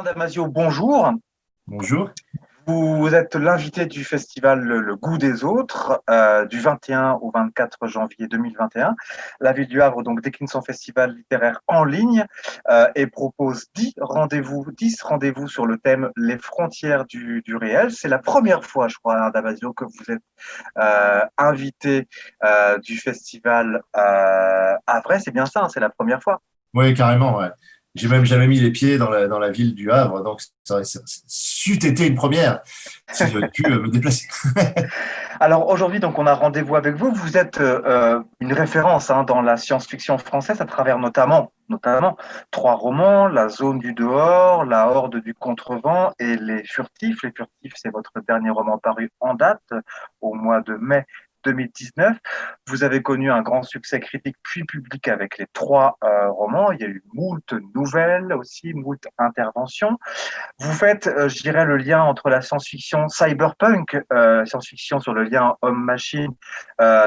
Alain Damasio, bonjour. Bonjour. Vous êtes l'invité du festival Le Goût des Autres du 21 au 24 janvier 2021. La ville du Havre donc décline son festival littéraire en ligne et propose 10 rendez-vous sur le thème Les frontières du réel. C'est la première fois, je crois, Alain Damasio, que vous êtes invité du festival à Vrai. C'est bien ça, hein, c'est la première fois. Oui, carrément, ouais. J'ai même jamais mis les pieds dans la ville du Havre, donc ça c'eût été une première si j'avais pu me déplacer. Alors aujourd'hui, donc on a rendez-vous avec vous. Vous êtes une référence dans la science-fiction française à travers notamment trois romans, La Zone du dehors, La Horde du contrevent et Les Furtifs. Les Furtifs, c'est votre dernier roman paru en date au mois de mai 2019. Vous avez connu un grand succès critique puis public avec les trois romans. Il y a eu moult nouvelles aussi, moult interventions. Vous faites, je dirais, le lien entre la science-fiction cyberpunk, science-fiction sur le lien homme-machine,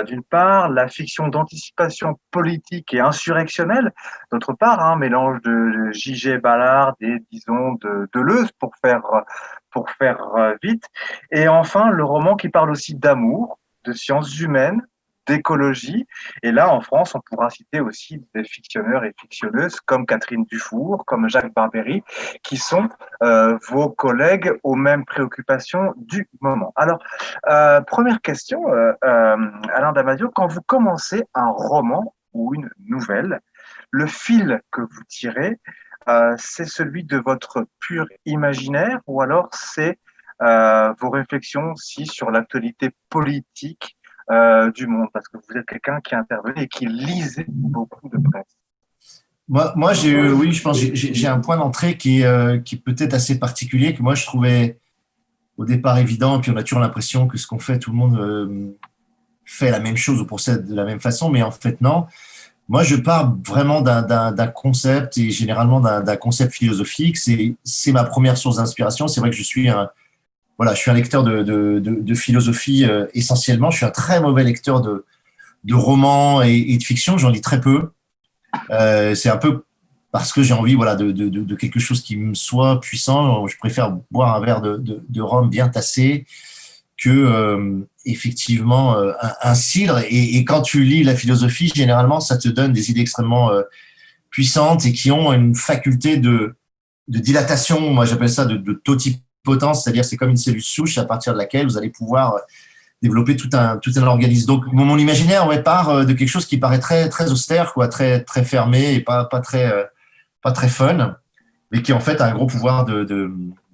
d'une part, la fiction d'anticipation politique et insurrectionnelle, d'autre part, un mélange de J.G. Ballard et, disons, de Deleuze pour faire vite. Et enfin, le roman qui parle aussi d'amour, de sciences humaines, d'écologie. Et là, en France, on pourra citer aussi des fictionneurs et fictionneuses comme Catherine Dufour, comme Jacques Barbery, qui sont vos collègues aux mêmes préoccupations du moment. Alors, première question, Alain Damasio, quand vous commencez un roman ou une nouvelle, le fil que vous tirez, c'est celui de votre pur imaginaire ou alors c'est vos réflexions aussi sur l'actualité politique du monde, parce que vous êtes quelqu'un qui intervenait et qui lisait beaucoup de presse. Moi oui, je pense que j'ai un point d'entrée qui est peut-être assez particulier, que moi je trouvais au départ évident, puis on a toujours l'impression que ce qu'on fait, tout le monde fait la même chose ou procède de la même façon, mais en fait non. Moi, je pars vraiment d'un concept et généralement d'un concept philosophique. C'est ma première source d'inspiration. C'est vrai que je suis un lecteur de philosophie essentiellement. Je suis un très mauvais lecteur de romans et de fiction. J'en lis très peu. C'est un peu parce que j'ai envie, voilà, de quelque chose qui me soit puissant. Je préfère boire un verre de rhum bien tassé que effectivement un cidre. Et quand tu lis la philosophie, généralement, ça te donne des idées extrêmement puissantes et qui ont une faculté de dilatation. Moi, j'appelle ça de totipotence, c'est-à-dire c'est comme une cellule souche à partir de laquelle vous allez pouvoir développer tout un organisme. Donc, mon imaginaire, ouais, part de quelque chose qui paraît très, très austère, quoi, très, très fermé et pas très fun, mais qui en fait a un gros pouvoir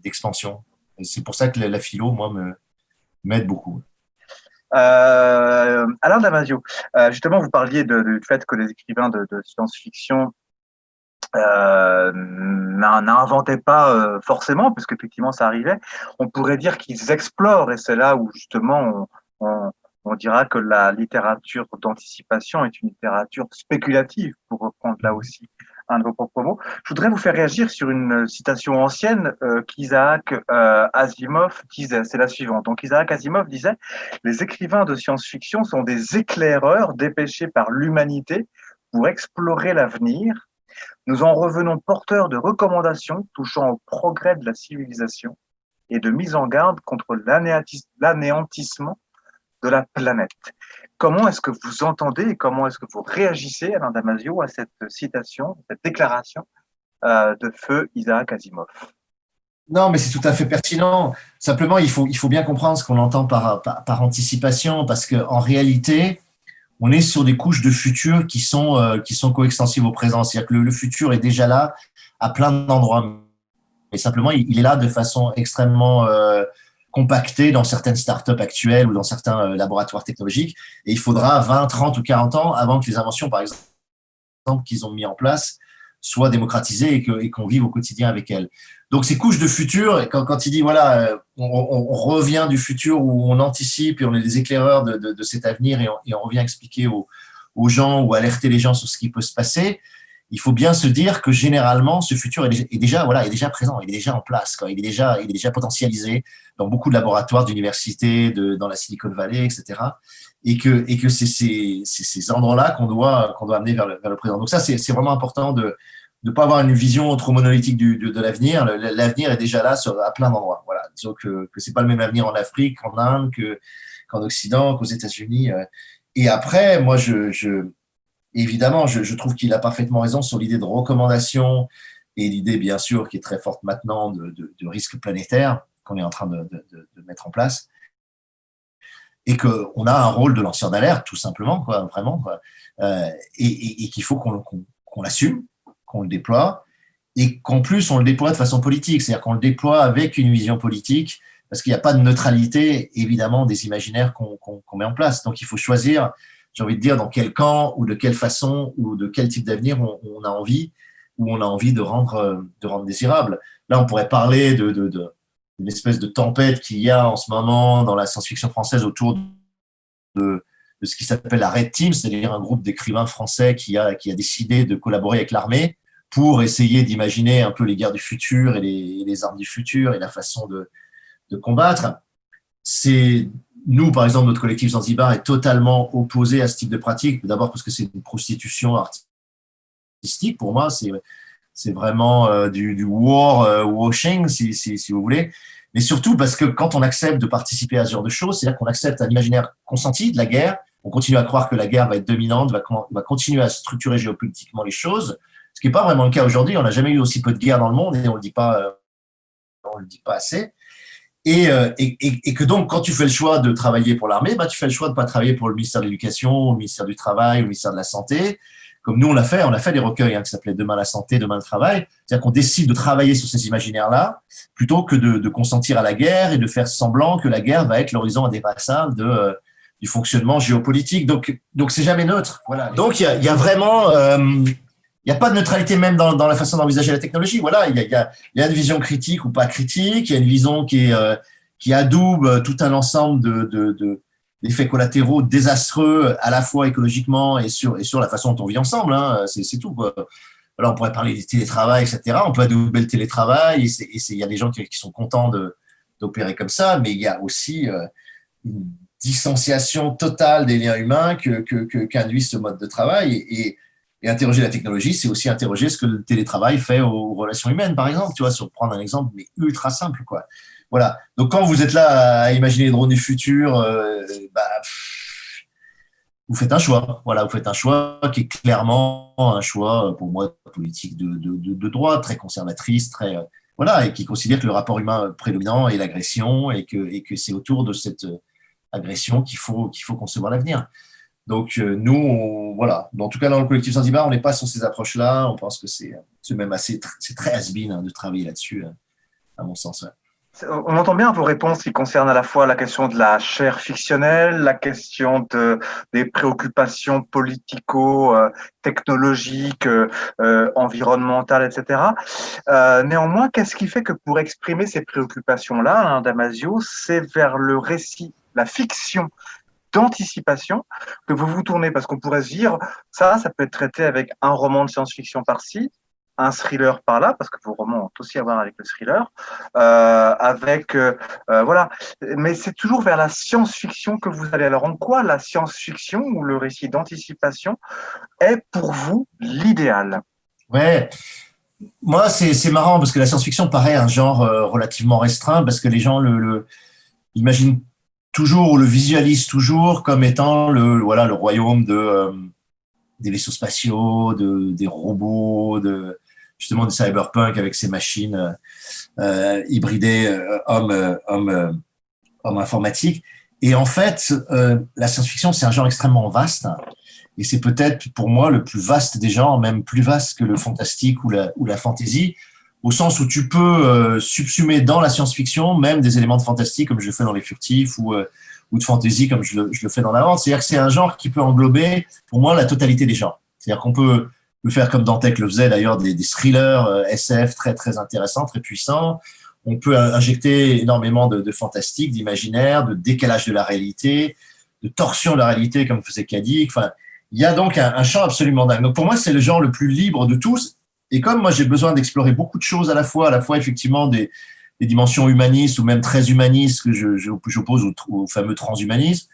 d'expansion. Et c'est pour ça que la philo, moi, m'aide beaucoup. Alain Damasio, justement, vous parliez du fait que les écrivains de science-fiction n'inventaient pas forcément, parce qu'effectivement ça arrivait. On pourrait dire qu'ils explorent, et c'est là où justement on dira que la littérature d'anticipation est une littérature spéculative, pour reprendre là aussi un de vos propres mots. Je voudrais vous faire réagir sur une citation ancienne qu'Isaac Asimov disait, c'est la suivante. Donc Isaac Asimov disait: les écrivains de science-fiction sont des éclaireurs dépêchés par l'humanité pour explorer l'avenir. Nous en revenons porteurs de recommandations touchant au progrès de la civilisation et de mise en garde contre l'anéantissement de la planète. Comment est-ce que vous entendez et comment est-ce que vous réagissez, Alain Damasio, à cette citation, cette déclaration de feu Isaac Asimov? Non, mais c'est tout à fait pertinent. Simplement, il faut bien comprendre ce qu'on entend par anticipation, parce qu'en réalité, on est sur des couches de futur qui sont coextensives au présent. C'est-à-dire que le futur est déjà là à plein d'endroits. Mais simplement, il est là de façon extrêmement compactée dans certaines startups actuelles ou dans certains laboratoires technologiques. Et il faudra 20, 30 ou 40 ans avant que les inventions, par exemple, qu'ils ont mis en place soient démocratisées et qu'on vive au quotidien avec elles. Donc, ces couches de futur, quand il dit, voilà, on revient du futur où on anticipe et on est les éclaireurs de cet avenir et on revient expliquer aux gens ou alerter les gens sur ce qui peut se passer, il faut bien se dire que généralement, ce futur est déjà présent, il est déjà en place, quoi. Il est déjà potentialisé dans beaucoup de laboratoires d'universités, dans la Silicon Valley, etc. Et que c'est ces endroits-là qu'on doit amener vers le présent. Donc ça, c'est vraiment important de pas avoir une vision trop monolithique de l'avenir. L'avenir est déjà là à plein d'endroits. Voilà. Disons que c'est pas le même avenir en Afrique, en Inde, qu'en Occident, qu'aux États-Unis. Et après, moi, évidemment, je trouve qu'il a parfaitement raison sur l'idée de recommandation et l'idée, bien sûr, qui est très forte maintenant de risque planétaire qu'on est en train de mettre en place. Et qu'on a un rôle de lanceur d'alerte, tout simplement, quoi, vraiment, quoi. Et qu'il faut qu'on l'assume, qu'on le déploie, et qu'en plus, on le déploie de façon politique, c'est-à-dire qu'on le déploie avec une vision politique, parce qu'il n'y a pas de neutralité, évidemment, des imaginaires qu'on met en place. Donc, il faut choisir, j'ai envie de dire, dans quel camp, ou de quelle façon, ou de quel type d'avenir on a envie, ou on a envie de rendre désirable. Là, on pourrait parler d'une espèce de tempête qu'il y a en ce moment dans la science-fiction française autour de ce qui s'appelle la Red Team, c'est-à-dire un groupe d'écrivains français qui a décidé de collaborer avec l'armée pour essayer d'imaginer un peu les guerres du futur et les armes du futur et la façon de combattre. Nous, par exemple, notre collectif Zanzibar est totalement opposé à ce type de pratique. D'abord parce que c'est une prostitution artistique. Pour moi, c'est vraiment du washing, si vous voulez. Mais surtout parce que quand on accepte de participer à ce genre de choses, c'est-à-dire qu'on accepte un imaginaire consenti de la guerre, on continue à croire que la guerre va être dominante, va continuer à structurer géopolitiquement les choses, ce qui n'est pas vraiment le cas aujourd'hui. On n'a jamais eu aussi peu de guerres dans le monde et on le dit pas assez. Et que donc, quand tu fais le choix de travailler pour l'armée, tu fais le choix de ne pas travailler pour le ministère de l'Éducation, le ministère du Travail, le ministère de la Santé. Comme nous, on a fait des recueils qui s'appelaient Demain la santé, demain le travail. C'est-à-dire qu'on décide de travailler sur ces imaginaires-là plutôt que de consentir à la guerre et de faire semblant que la guerre va être l'horizon indépassable du fonctionnement géopolitique. Donc c'est jamais neutre. Voilà. Donc, il y a vraiment, il n'y a pas de neutralité même dans la façon d'envisager la technologie. Voilà, il y a une vision critique ou pas critique. Il y a une vision qui adoube tout un ensemble d'effets collatéraux désastreux à la fois écologiquement et sur la façon dont on vit ensemble. C'est tout, quoi. Alors, on pourrait parler du télétravail, etc. On peut adouber le télétravail et il y a des gens qui sont contents d'opérer comme ça, mais il y a aussi une distanciation totale des liens humains qu'induit ce mode de travail. Et interroger la technologie, c'est aussi interroger ce que le télétravail fait aux relations humaines, par exemple. Tu vois, sur prendre un exemple, mais ultra simple, quoi. Voilà. Donc, quand vous êtes là à imaginer les drones du futur, vous faites un choix. Voilà, vous faites un choix qui est clairement un choix, pour moi, politique de droite, très conservatrice, voilà, et qui considère que le rapport humain prédominant est l'agression et que c'est autour de cette agression qu'il faut concevoir l'avenir. Donc, nous, voilà. En tout cas, dans le collectif Zanzibar, on n'est pas sur ces approches-là. On pense que c'est même c'est très has-been de travailler là-dessus, à mon sens. Ouais. On entend bien vos réponses qui concernent à la fois la question de la chair fictionnelle, la question des préoccupations politico-technologiques, environnementales, etc. Néanmoins, qu'est-ce qui fait que pour exprimer ces préoccupations-là, Damasio, c'est vers le récit, la fiction d'anticipation que vous vous tournez? Parce qu'on pourrait se dire, ça peut être traité avec un roman de science-fiction par-ci, un thriller par là, parce que vos romans ont aussi à voir avec le thriller, voilà. Mais c'est toujours vers la science-fiction que vous allez. Alors, en quoi la science-fiction ou le récit d'anticipation est pour vous l'idéal? Ouais, moi c'est marrant parce que la science-fiction paraît un genre relativement restreint parce que les gens le imaginent toujours ou le visualisent toujours comme étant le royaume des vaisseaux spatiaux, des robots, justement du cyberpunk avec ses machines hybridées homme informatique. Et en fait, la science-fiction, c'est un genre extrêmement vaste. Et c'est peut-être pour moi le plus vaste des genres, même plus vaste que le fantastique ou la fantasy, au sens où tu peux subsumer dans la science-fiction même des éléments de fantastique, comme je le fais dans Les Furtifs, ou de fantasy, comme je le fais dans La Horde. C'est-à-dire que c'est un genre qui peut englober, pour moi, la totalité des genres. C'est-à-dire qu'on peut le faire comme Dantec le faisait, d'ailleurs, des thrillers SF très, très intéressants, très puissants. On peut injecter énormément de fantastique, d'imaginaire, de décalage de la réalité, de torsion de la réalité, comme faisait Kadik. Enfin, il y a donc un champ absolument dingue. Donc, pour moi, c'est le genre le plus libre de tous. Et comme moi, j'ai besoin d'explorer beaucoup de choses à la fois effectivement des dimensions humanistes ou même très humanistes que j'oppose au fameux transhumanisme,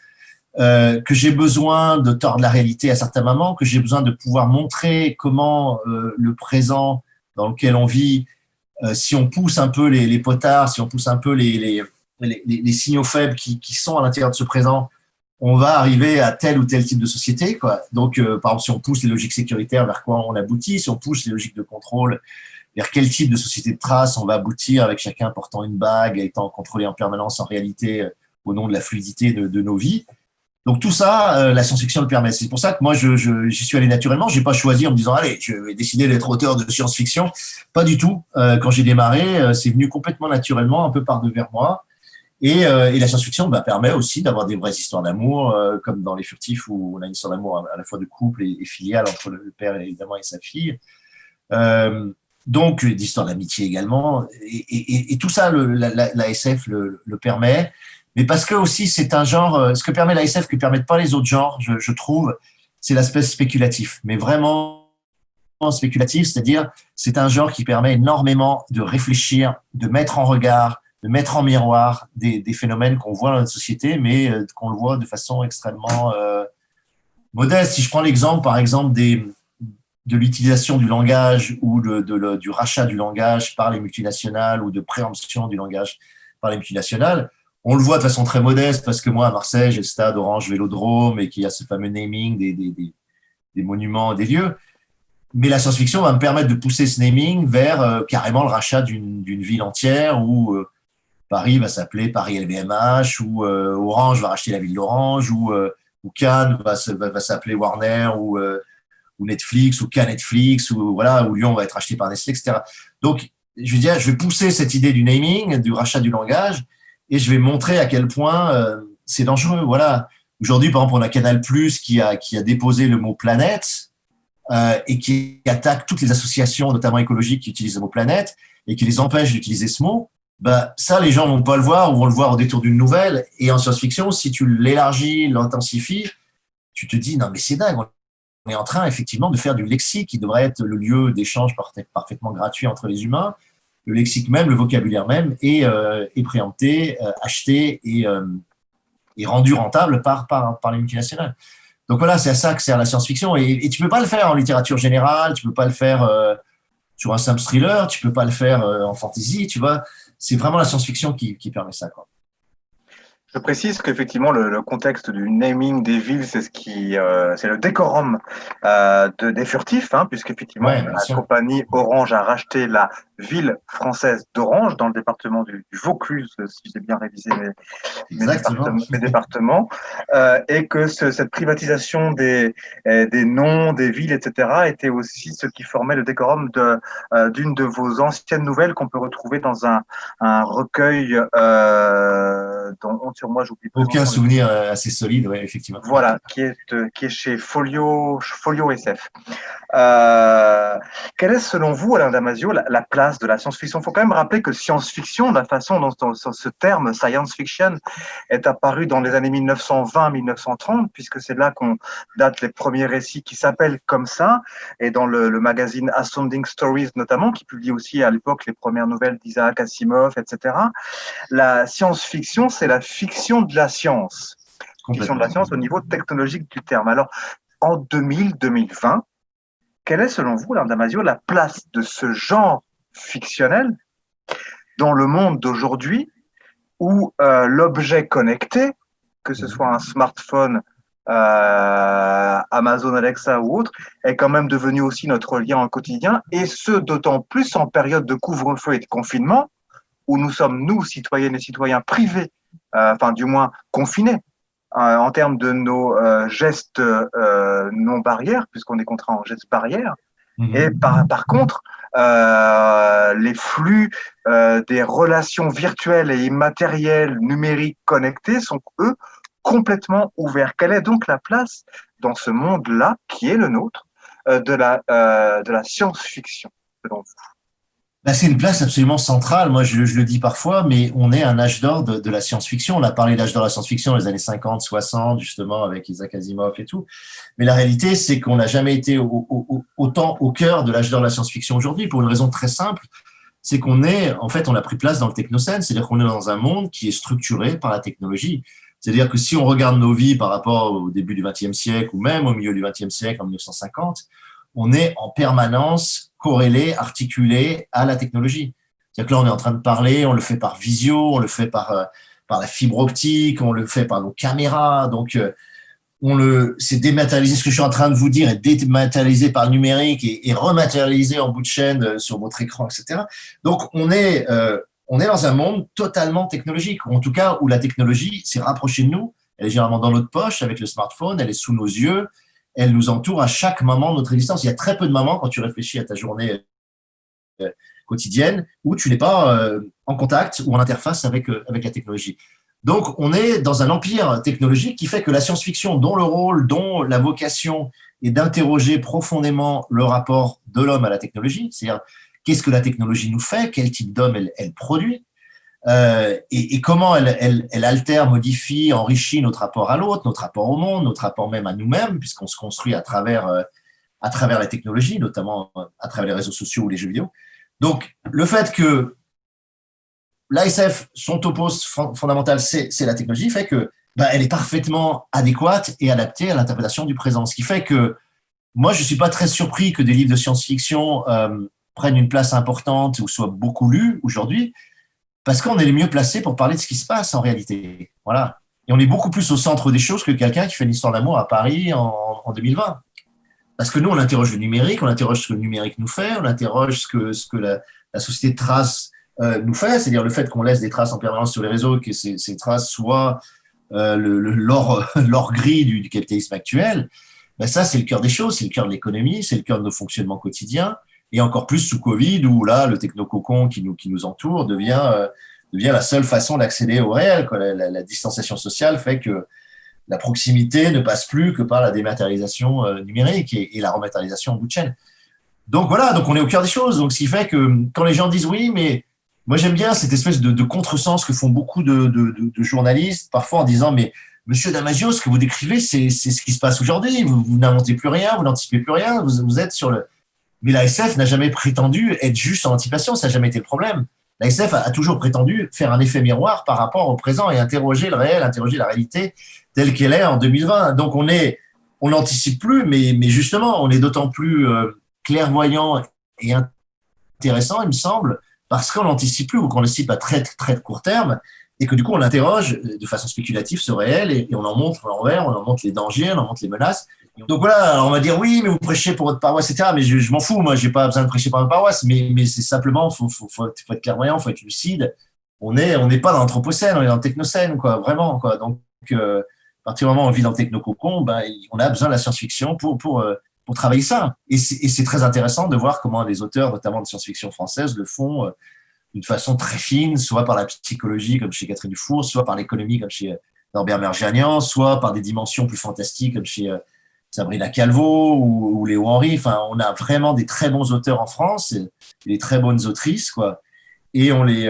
que j'ai besoin de tordre la réalité à certains moments, que j'ai besoin de pouvoir montrer comment le présent dans lequel on vit, si on pousse un peu les potards, si on pousse un peu les signaux faibles qui sont à l'intérieur de ce présent, on va arriver à tel ou tel type de société, quoi. Donc, par exemple, si on pousse les logiques sécuritaires, vers quoi on aboutit? Si on pousse les logiques de contrôle, vers quel type de société de trace on va aboutir, avec chacun portant une bague, étant contrôlé en permanence en réalité au nom de la fluidité de nos vies. Donc tout ça, la science-fiction le permet. C'est pour ça que moi, j'y suis allé naturellement. J'ai pas choisi en me disant, allez, je vais décider d'être auteur de science-fiction. Pas du tout. Quand j'ai démarré, c'est venu complètement naturellement, un peu par devers moi. Et la science-fiction permet aussi d'avoir des vraies histoires d'amour, comme dans Les Furtifs, où on a une histoire d'amour à la fois de couple et filiale entre le père évidemment et sa fille. Donc d'histoires d'amitié également. Et tout ça, la SF le permet. Mais parce que aussi c'est un genre, ce que permet la SF que ne permettent pas les autres genres, je trouve, c'est l'aspect spéculatif. Mais vraiment spéculatif, c'est-à-dire c'est un genre qui permet énormément de réfléchir, de mettre en regard, de mettre en miroir des phénomènes qu'on voit dans notre société, mais qu'on le voit de façon extrêmement modeste. Si je prends l'exemple, par exemple, de l'utilisation du langage ou du rachat du langage par les multinationales ou de préemption du langage par les multinationales, on le voit de façon très modeste parce que moi, à Marseille, j'ai le stade Orange Vélodrome et qu'il y a ce fameux naming des monuments, des lieux. Mais la science-fiction va me permettre de pousser ce naming vers carrément le rachat d'une ville entière où Paris va s'appeler Paris LVMH, ou Orange va racheter la ville d'Orange, ou Cannes va s'appeler Warner, ou Netflix, ou Cannes Netflix, ou voilà, ou Lyon va être racheté par Nestlé, etc. Donc, je veux dire, je vais pousser cette idée du naming, du rachat du langage, et je vais montrer à quel point c'est dangereux. Voilà. Aujourd'hui, par exemple, on a Canal+ qui a déposé le mot planète et qui attaque toutes les associations, notamment écologiques, qui utilisent le mot planète et qui les empêche d'utiliser ce mot. Ça, les gens vont pas le voir ou vont le voir au détour d'une nouvelle. Et en science-fiction, si tu l'élargis, l'intensifies, tu te dis, non, mais c'est dingue. On est en train, effectivement, de faire du lexique qui devrait être le lieu d'échange parfaitement gratuit entre les humains. Le lexique même, le vocabulaire même est préempté, acheté et rendu rentable par les multinationales. Donc voilà, c'est à ça que sert la science-fiction. Et tu peux pas le faire en littérature générale, tu peux pas le faire sur un simple thriller, tu peux pas le faire en fantasy, tu vois. C'est vraiment la science-fiction qui permet ça, quoi. Je précise qu'effectivement, le contexte du naming des villes, c'est c'est le décorum des Furtifs, hein, puisqu'effectivement, Ouais, la compagnie Orange a racheté la ville française d'Orange dans le département du Vaucluse, si j'ai bien révisé mes départements, et que cette privatisation des noms, des villes, etc., était aussi ce qui formait le décorum d'une de vos anciennes nouvelles qu'on peut retrouver dans un recueil dont Honte sur moi, j'oublie. Aucun souvenir assez solide, ouais, effectivement. Voilà, qui est chez Folio SF. Quelle est, selon vous, Alain Damasio, la place de la science-fiction? Il faut quand même rappeler que science-fiction, la façon dont ce terme science fiction est apparu dans les années 1920-1930, puisque c'est là qu'on date les premiers récits qui s'appellent comme ça, et dans le magazine Astounding Stories notamment, qui publie aussi à l'époque les premières nouvelles d'Isaac Asimov, etc. La science-fiction, c'est la fiction de la science. Fiction de la science au niveau technologique du terme. Alors, en 2020, quelle est, selon vous, Alain Damasio, la place de ce genre fictionnel dans le monde d'aujourd'hui où l'objet connecté, que ce soit un smartphone, Amazon Alexa ou autre, est quand même devenu aussi notre lien au quotidien, et ce, d'autant plus en période de couvre-feu et de confinement, où nous sommes, nous, citoyennes et citoyens, privés, enfin du moins confinés, en termes de nos gestes non barrières, puisqu'on est contraint en gestes barrières. Et par contre, les flux des relations virtuelles et immatérielles, numériques connectées sont, eux, complètement ouverts. Quelle est donc la place dans ce monde-là, qui est le nôtre, de la science-fiction, selon vous? C'est une place absolument centrale. Moi, je le dis parfois, mais on est un âge d'or de la science-fiction. On a parlé d'âge d'or de la science-fiction dans les années 50, 60, justement, avec Isaac Asimov et tout. Mais la réalité, c'est qu'on n'a jamais été autant au cœur de l'âge d'or de la science-fiction aujourd'hui, pour une raison très simple. C'est on a pris place dans le technocène, c'est-à-dire qu'on est dans un monde qui est structuré par la technologie. C'est-à-dire que si on regarde nos vies par rapport au début du XXe siècle ou même au milieu du XXe siècle, en 1950, on est en permanence corrélé, articulé à la technologie. C'est-à-dire que là, on est en train de parler, on le fait par visio, on le fait par la fibre optique, on le fait par nos caméras. Donc, c'est dématérialisé. Ce que je suis en train de vous dire est dématérialisé par le numérique et rematérialisé en bout de chaîne sur votre écran, etc. Donc, on est dans un monde totalement technologique, ou en tout cas où la technologie s'est rapprochée de nous. Elle est généralement dans notre poche avec le smartphone, elle est sous nos yeux, elle nous entoure à chaque moment de notre existence. Il y a très peu de moments quand tu réfléchis à ta journée quotidienne où tu n'es pas en contact ou en interface avec la technologie. Donc, on est dans un empire technologique qui fait que la science-fiction, dont le rôle, dont la vocation est d'interroger profondément le rapport de l'homme à la technologie, c'est-à-dire qu'est-ce que la technologie nous fait, quel type d'homme elle produit, et comment elle altère, modifie, enrichit notre rapport à l'autre, notre rapport au monde, notre rapport même à nous-mêmes, puisqu'on se construit à travers la technologie, notamment à travers les réseaux sociaux ou les jeux vidéo. Donc, le fait que l'ASF, son topos fondamental, c'est la technologie, fait que elle est parfaitement adéquate et adaptée à l'interprétation du présent. Ce qui fait que moi, je ne suis pas très surpris que des livres de science-fiction prennent une place importante ou soient beaucoup lus aujourd'hui, parce qu'on est les mieux placés pour parler de ce qui se passe en réalité. Voilà. Et on est beaucoup plus au centre des choses que quelqu'un qui fait une histoire d'amour à Paris en 2020. Parce que nous, on interroge le numérique, on interroge ce que le numérique nous fait, on interroge ce que la société de traces nous fait, c'est-à-dire le fait qu'on laisse des traces en permanence sur les réseaux, que ces traces soient l'or gris du capitalisme actuel. Ça, c'est le cœur des choses, c'est le cœur de l'économie, c'est le cœur de nos fonctionnements quotidiens, et encore plus sous Covid, où là, le technococon qui nous entoure devient la seule façon d'accéder au réel, quoi. La distanciation sociale fait que la proximité ne passe plus que par la dématérialisation numérique et la rematérialisation en bout de chaîne. Donc voilà, donc on est au cœur des choses. Donc ce qui fait que quand les gens disent oui, mais moi j'aime bien cette espèce de contresens que font beaucoup de journalistes, parfois en disant mais Monsieur Damasio, ce que vous décrivez, c'est ce qui se passe aujourd'hui. Vous n'inventez plus rien, vous n'anticipez plus rien, vous êtes sur le. Mais la SF n'a jamais prétendu être juste en anticipation, ça n'a jamais été le problème. La SF a toujours prétendu faire un effet miroir par rapport au présent et interroger le réel, interroger la réalité telle qu'elle est en 2020. Donc on n'anticipe plus, mais justement, on est d'autant plus clairvoyant et intéressant, il me semble, parce qu'on n'anticipe plus ou qu'on le cible à très, très court terme et que du coup, on interroge de façon spéculative ce réel et on en montre l'envers, on en montre les dangers, on en montre les menaces. Donc voilà, alors on va dire oui, mais vous prêchez pour votre paroisse, etc. Mais je m'en fous, moi, j'ai pas besoin de prêcher pour ma paroisse, mais c'est simplement, faut être clairvoyant, faut être lucide. On n'est pas dans l'anthropocène, on est dans le technocène, quoi, vraiment, quoi. Donc, à partir du moment où on vit dans le technococon, on a besoin de la science-fiction pour travailler ça. Et c'est très intéressant de voir comment les auteurs, notamment de science-fiction française, le font d'une façon très fine, soit par la psychologie, comme chez Catherine Dufour, soit par l'économie, comme chez Norbert Merjanian, soit par des dimensions plus fantastiques, comme chez Sabrina Calvo ou Léo Henry. Enfin, on a vraiment des très bons auteurs en France, et des très bonnes autrices, quoi. Et on les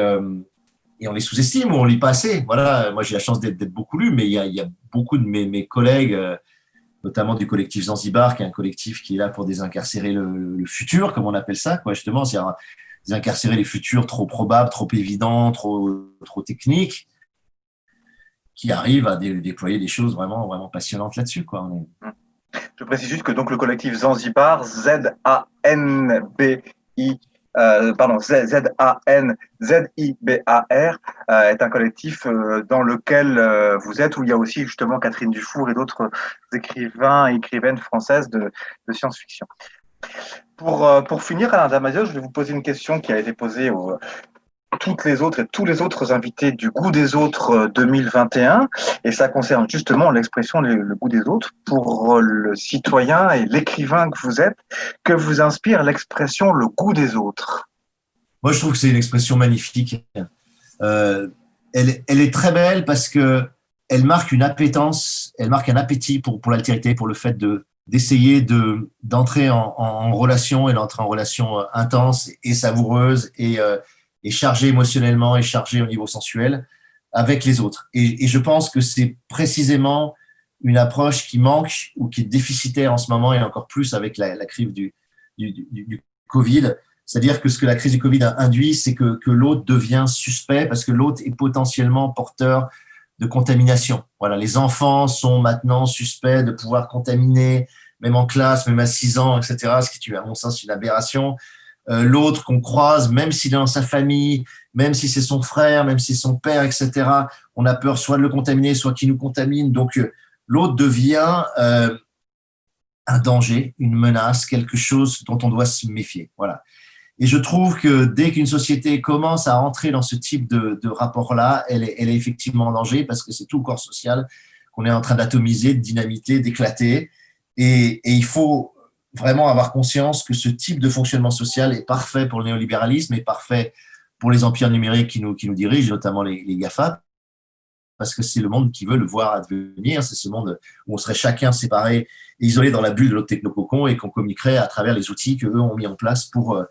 sous-estime ou on lit pas assez. Voilà, moi j'ai la chance d'être beaucoup lu, mais il y a beaucoup de mes collègues, notamment du collectif Zanzibar, qui est un collectif qui est là pour désincarcérer le futur, comme on appelle ça, quoi. Justement, c'est désincarcérer les futurs trop probables, trop évidents, trop techniques, qui arrivent à déployer des choses vraiment, vraiment passionnantes là-dessus, quoi. Je précise juste que donc le collectif Zanzibar, Z-A-N-B-I, Z-A-N-Z-I-B-A-R, est un collectif dans lequel vous êtes, où il y a aussi justement Catherine Dufour et d'autres écrivains et écrivaines françaises de science-fiction. Pour finir, Alain Damasio, je vais vous poser une question qui a été posée aux toutes les autres et tous les autres invités du Goût des autres 2021, et ça concerne justement l'expression le goût des autres. Pour le citoyen et l'écrivain que vous êtes, que vous inspire l'expression le goût des autres? Moi, je trouve que c'est une expression magnifique. Elle est très belle parce que elle marque une appétence, elle marque un appétit pour l'altérité, pour le fait d'essayer d'entrer en relation et d'entrer en relation intense et savoureuse et chargée émotionnellement et chargée au niveau sensuel avec les autres. Et je pense que c'est précisément une approche qui manque ou qui est déficitaire en ce moment et encore plus avec la crise du Covid. C'est-à-dire que ce que la crise du Covid a induit, c'est que l'autre devient suspect parce que l'autre est potentiellement porteur de contamination. Voilà, les enfants sont maintenant suspects de pouvoir contaminer, même en classe, même à 6 ans, etc., ce qui est, à mon sens, une aberration. L'autre qu'on croise, même s'il est dans sa famille, même si c'est son frère, même si c'est son père, etc., on a peur soit de le contaminer, soit qu'il nous contamine. Donc, l'autre devient un danger, une menace, quelque chose dont on doit se méfier. Voilà. Et je trouve que dès qu'une société commence à entrer dans ce type de rapport-là, elle est effectivement en danger parce que c'est tout le corps social qu'on est en train d'atomiser, de dynamiter, d'éclater. Et il faut vraiment avoir conscience que ce type de fonctionnement social est parfait pour le néolibéralisme et parfait pour les empires numériques qui nous dirigent, notamment les GAFA, parce que c'est le monde qui veut le voir advenir. C'est ce monde où on serait chacun séparé et isolé dans la bulle de notre technococon et qu'on communiquerait à travers les outils qu'eux ont mis en place pour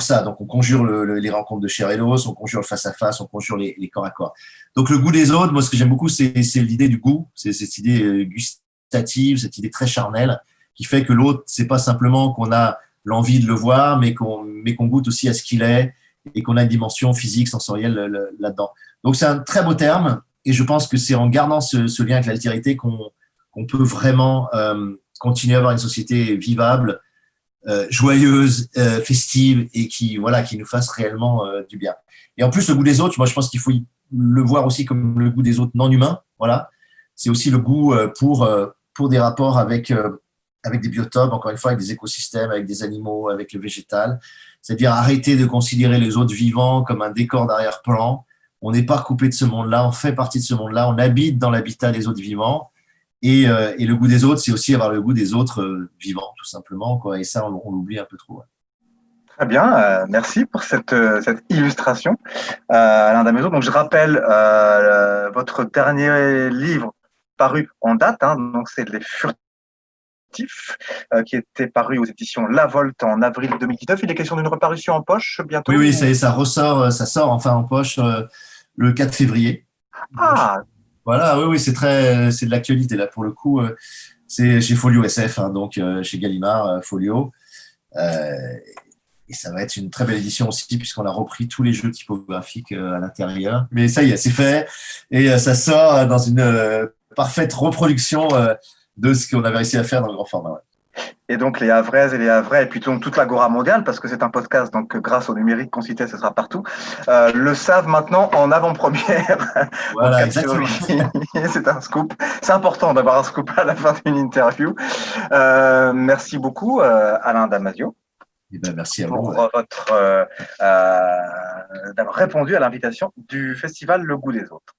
ça. Donc, on conjure les rencontres de chair et d'os, on conjure le face-à-face, on conjure les corps à corps. Donc, le goût des autres, moi, ce que j'aime beaucoup, c'est l'idée du goût, c'est cette idée gustative, cette idée très charnelle, qui fait que l'autre, c'est pas simplement qu'on a l'envie de le voir, mais qu'on goûte aussi à ce qu'il est et qu'on a une dimension physique, sensorielle là-dedans. Donc, c'est un très beau terme et je pense que c'est en gardant ce lien avec l'altérité qu'on peut vraiment continuer à avoir une société vivable, joyeuse, festive et qui nous fasse réellement du bien. Et en plus, le goût des autres, moi, je pense qu'il faut le voir aussi comme le goût des autres non humains. Voilà, c'est aussi le goût pour des rapports avec des biotopes, encore une fois, avec des écosystèmes, avec des animaux, avec le végétal. C'est-à-dire arrêter de considérer les autres vivants comme un décor d'arrière-plan. On n'est pas coupé de ce monde-là, on fait partie de ce monde-là, on habite dans l'habitat des autres vivants. Et le goût des autres, c'est aussi avoir le goût des autres vivants, tout simplement, quoi. Et ça, on l'oublie un peu trop. Ouais. Très bien, merci pour cette illustration, Alain Damezo. Donc, je rappelle votre dernier livre paru en date, hein, donc c'est Les Furtifs, qui était paru aux éditions La Volte en avril 2019. Il est question d'une reparution en poche bientôt? Oui, ça ressort, ça sort enfin en poche le 4 février. Ah, voilà, oui, c'est de l'actualité là pour le coup. C'est chez Folio SF, hein, donc chez Gallimard, Folio. Et ça va être une très belle édition aussi, puisqu'on a repris tous les jeux typographiques à l'intérieur. Mais ça y est, c'est fait. Et ça sort dans une parfaite reproduction de ce qu'on avait réussi à faire dans le grand format. Ouais. Et donc les Havraises et les Havrais, et puis donc toute l'Agora mondiale, parce que c'est un podcast, donc grâce au numérique qu'on citait, ce sera partout, le savent maintenant en avant-première. Voilà, exactement. C'est un scoop. C'est important d'avoir un scoop à la fin d'une interview. Merci beaucoup, Alain Damasio. Eh ben, merci à pour vous. d'avoir répondu à l'invitation du festival Le Goût des Autres.